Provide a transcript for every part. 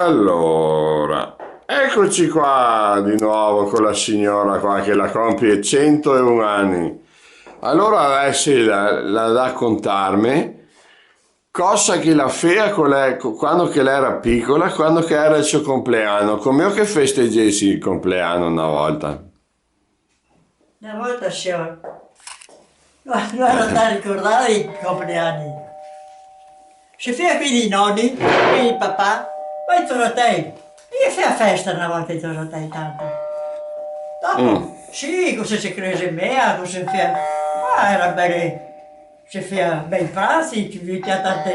Allora, eccoci qua di nuovo con la signora qua che la compie 101 anni. Allora adesso la da contarmi cosa che la fea quando che lei era piccola, quando che era il suo compleanno, come che festeggiassi il compleanno una volta. Una volta non ero da ricordare i compleanni. Si fa qui i nonni, qui il papà, poi torno a te. Io fai a festa una volta che torno a te tanto. Dopo, sì, cosa si crede mea, cosa si fa. Ah, era bene. Si fa bei pranzi, ci invitiamo tanti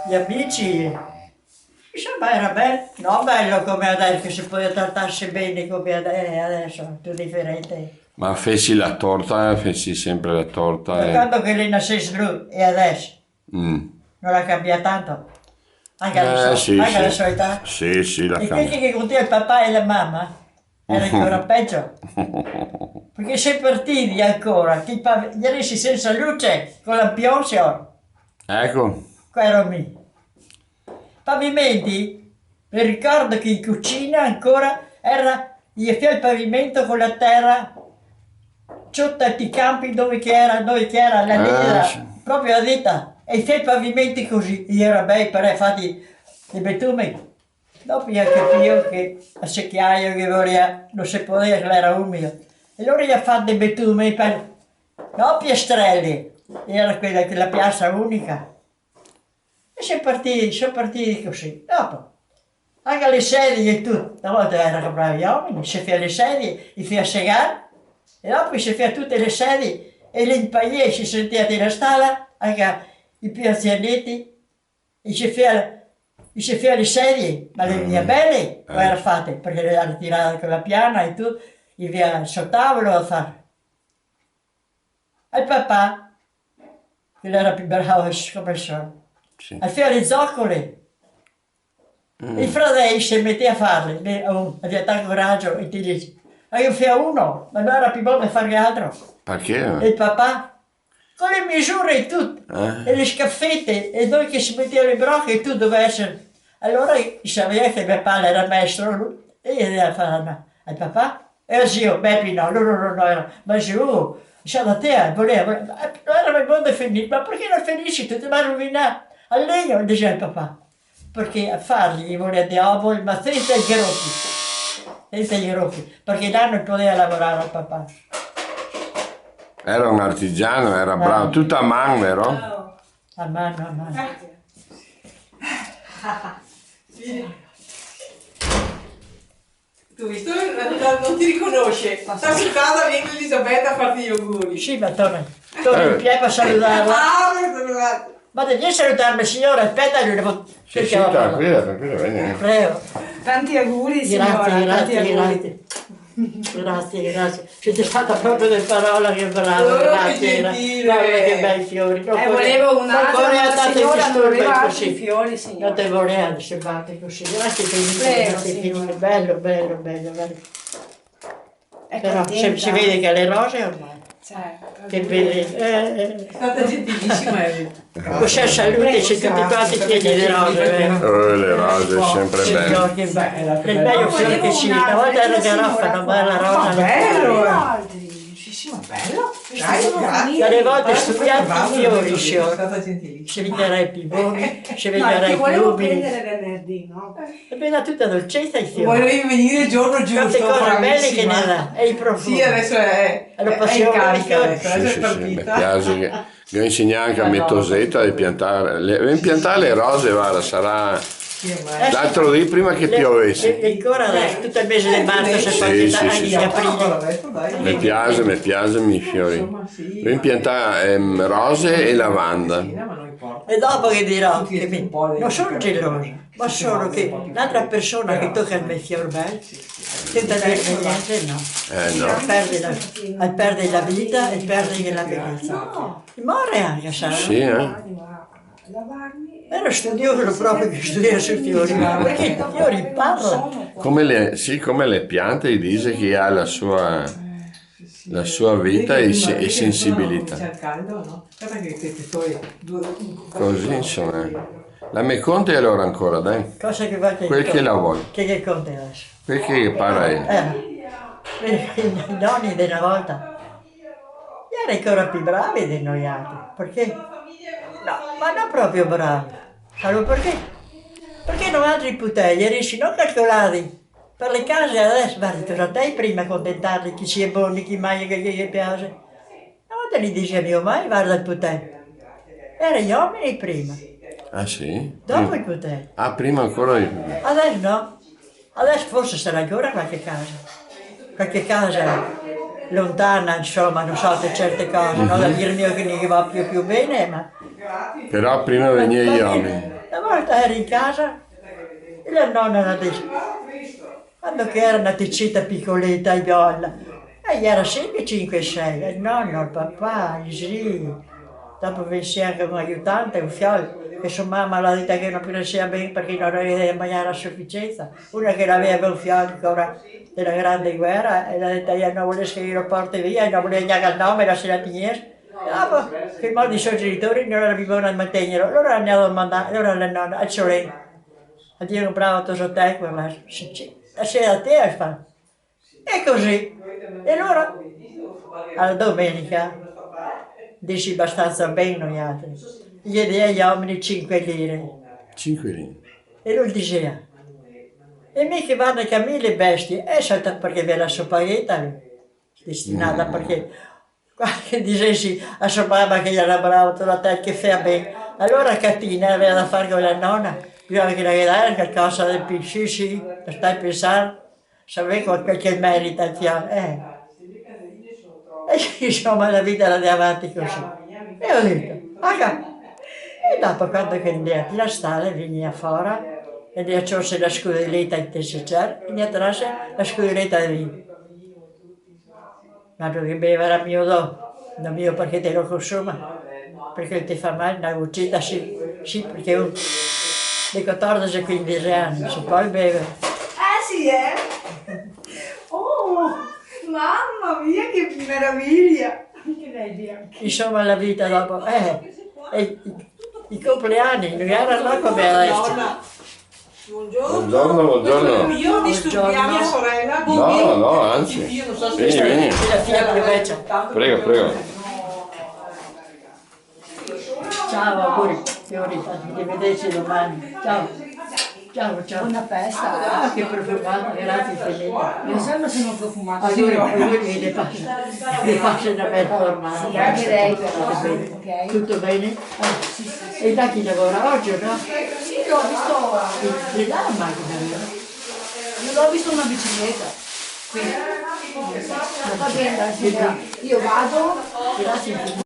gli amici. Insomma era bello, non bello come adesso che si può trattarsi bene come adesso, tutto differente. Ma feci la torta, feci sempre la torta Da quando che lei nascesse lui e adesso Mm. non la cambia tanto, anche Sì, anche la sì. sua età. Sì, sì, la E quelli cambio. che contiene il papà e la mamma era ancora peggio, perché sei partiti ancora, gli resi senza luce, con la pioggia, Ecco. qua ero lì. Pavimenti, mi ricordo che in cucina ancora gli fai il pavimento con la terra, sotto i campi dove che era la nera, Sì. proprio a vita, e fai i pavimenti così, e era bello, però fatti i betumi. Dopo io capivo che a secchiaio che voleva, non si poteva, era umido. E allora gli ha fatto dei betumi per, no piastrelli, era quella piazza unica. E sono partiti così. Dopo, anche le sedie e tutto. Una volta erano bravi gli uomini, si fa le sedie, li fa segare, e dopo si fa tutte le sedie, e le impagliè si sentiva nella stalla, anche i più anzianetti, e si fa le sedie, ma le mie belle non erano fatte, perché le hanno tirate con la piana e tutto, gli via sul tavolo a fare. E il papà, che era più bravo come sono, Sì. a fare le zoccole. Il fratello si metteva a farle, aveva tanto coraggio e ti dice, ma io fai uno, ma non era più buono di fare altro. E Perché? il papà, con le misure e tutto, e le scaffette, e noi che si metteva le brocche e tutto doveva essere. Allora sapeva che mio padre era maestro, lui, e gli doveva fare al papà, e il zio, Beppi no, no, era, ma zio, da te, voleva, non era buono di finire, ma perché non finisci, tu ti vai a rovinare? A legno, diceva il papà. Perché a fargli voleva diavolo, ma senza gli rocchi, perché là non poteva lavorare al papà. Era un artigiano, era bravo, tutto a mano, vero? A mano, a mano. Tu hai visto? Non ti riconosce. Sta su casa, viene Elisabetta a farti gli auguri. Sì, ma torna in piedi per salutarla. Ah, Ma devi salutarmi, signora, aspetta, io devo... Sì, sì, tranquilla, vieni. Prego. tanti auguri, signora. Tanti auguri. Grazie. Siete stata proprio del parola, che bravo, Oh, grazie. che gentile. Guarda che bei fiori. Volevo un'altra signora, non voleva altri così. fiori, Non signora. te voleva riservate così. Grazie per Prego, grazie, signora. bello. È Però contenta. si vede che le rose ormai. Che vede. È stata gentilissima. Cos'è salute, c'è tutti quanti pieni di rose, vero? Le rose, sempre belle. Che bello. Che bello fiore che ci una volta era garofano, ma la rosa. Bello! Sì, ma bello. Dai, Dalle volte studiando i fiori, È signora. stata gentilissima. Si venderà i piboni, si No, venderà ti i volevo piumi. prendere venerdì, no? E bene, tutta dolcezza i fiori. Volevi venire il giorno giusto, Quante cose belle che ne bravissima. dà, e i profumi. Sì, adesso è È la in passione dei carica, fiori. adesso Sì, è sì, mi partita. piace. Devo insegnare anche a Metosetta di piantare. Impiantare le rose, guarda, sarà l'altro di prima che piovesse. E ancora adesso, tutto il mese di marzo si Sì, fa sì, anche sì, di sì. aprile. Mi piace i fiori. Devo impiantare rose e lavanda. E dopo che dirò, non sono gelosa, ma solo che l'altra persona che tocca il mio fior bello, senza dirmi niente, no. No. Perde la vita e perde la bellezza. Muore anche, sai? Sì, Lavarmi. Era studioso proprio che studia sui fiori, perché i fiori parlano. come le piante dice che ha la sua vita e sensibilità. C'è il caldo, no? Guarda che poi Così, insomma. La me conti allora ancora, dai. Cosa che vuoi Quel che la vuoi. Che conti adesso? Quel che para I nonni di una volta erano ancora più bravi di noi altri, perché? No, ma non proprio bravi. Allora perché? Perché noi altri putelli erano non calcolati per le case adesso, guarda, tu te prima accontentarli chi si è buono, chi mangia, che gli piace. Non te li dicevo mai, guarda il putello. Erano gli uomini prima, Ah sì? dopo i putelli. Ah, prima ancora Adesso no. Adesso forse sarà ancora qualche casa. Qualche casa lontana, insomma, non so certe cose, non da dirmi che ne va più bene, ma... Però prima venivano gli uomini. Una volta ero in casa e la nonna la disse, quando che era una ticita piccoletta, iolla, e gli era sempre 5-6, il nonno, il papà, i zii, dopo venisse anche un aiutante, un figlio, che sua mamma l'ha detto che non piaceva bene perché non aveva mangiare a sufficienza, una che aveva un figlio ancora della grande guerra e l'ha detto che non volesse che io lo porti via e non voleva neanche il nome, la se la tenesse. Dopo che i modi suoi genitori non avevano a mantenerlo, allora andiamo a mandare, allora la nonna, a Ciolè, a dire un bravo tosoteco, ma la sera a te fa. E così. E allora, alla domenica, dici abbastanza bene noi altri, gli diede agli uomini 5 lire. 5 lire. E lui diceva, e mica vanno che a 1000 bestie, e salta perché ve la sopaghetta destinata perché qualche dicessi a sua mamma che gli era bravo tutta la testa che fa bene. Allora Catina aveva da fare con la nonna, bisogna che la dare qualcosa del più, sì, stai a pensare, sapeva qualche merito al fianco. E insomma la vita la di avanti così. E ho detto, ah, e dopo quando che andiamo la strada veniva fuori, e ne acciose la scudeletta in tessicciare, e ne trasse la scudeletta di vino. Ma che beve era mio dopo, non mio perché te lo consuma, perché ti fa male, una uccida sì, perché un di 14-15 anni si può bere. Sì, Oh, mamma mia, che meraviglia! Che lei bianca. Insomma la vita dopo, e i compleanni non erano come adesso. Buongiorno, buongiorno. Io disturbiamo mia sorella. No, no, anzi. Vieni. E la figlia più vecchia. Prego, prego. Ciao, auguri, Fiorita, rivederci domani. Ciao. Ciao, ciao. Buona festa. Ah, che profumato, grazie infinite. Io sempre sono profumato. Auguri, le faccio una bella giornata. Anche lei Tutto però. bene? Ok. Tutto bene? E da chi lavora oggi, no? Sì, l'ho visto. Di là la macchina, vero? Io l'ho visto una bicicletta. Qui. Va bene, dai, io vado. Grazie infinite.